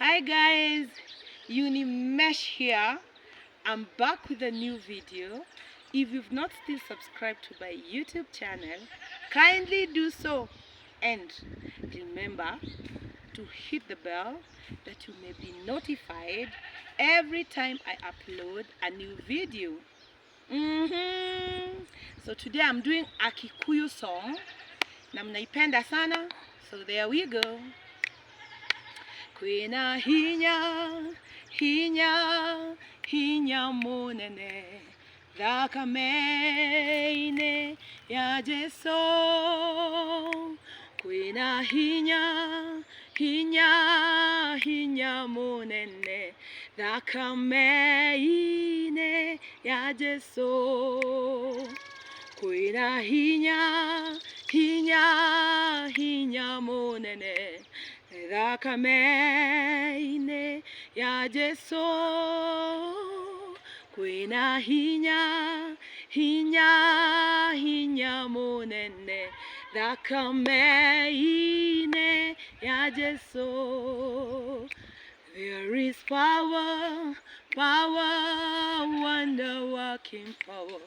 Hi guys, Unimesh here. I'm back with a new video. If you've not still subscribed to my YouTube channel, kindly do so. And remember to hit the bell that you may be notified every time I upload a new video. So today I'm doing a Kikuyu song na mnaipenda sana. So there we go. Kwina hinya munene thakame-inĩ ya Jesu. Kwina hinya munene thakame-inĩ ya Jesu. Kwina hinya munene thakame-inĩ ya Jesu. Kwina hinya munene thakame-inĩ ya Jesu. There is power, wonder-working power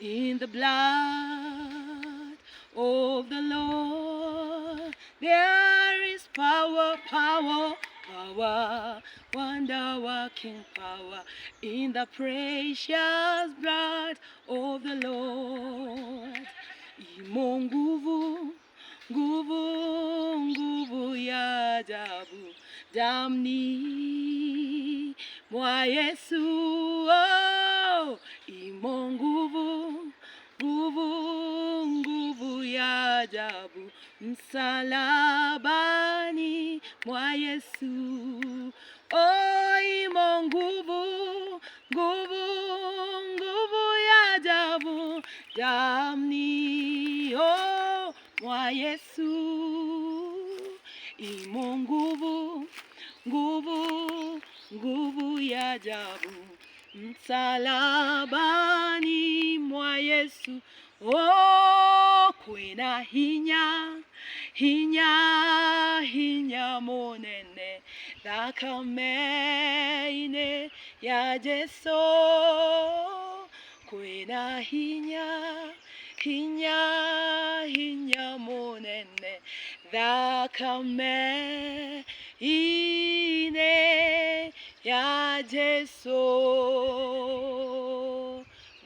in the blood of the Lord. There is power, wonder-working power in the precious blood of the Lord. Imo nguvu ya ajabu damni mwa Yesu. Oh, imo nguvu ya ajabu msalabani mwa Yesu. Oh, imo nguvu ya ajabu damni mwa Yesu. Imo nguvu ya ajabu msalabani mwa Yesu. Oh, kwina hinya munene thakame-inĩ ya Jesu. Kwina hinya munene thakame-inĩ ya Jesu.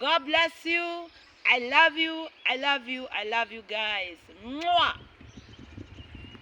God bless you. I love you guys. Mwah.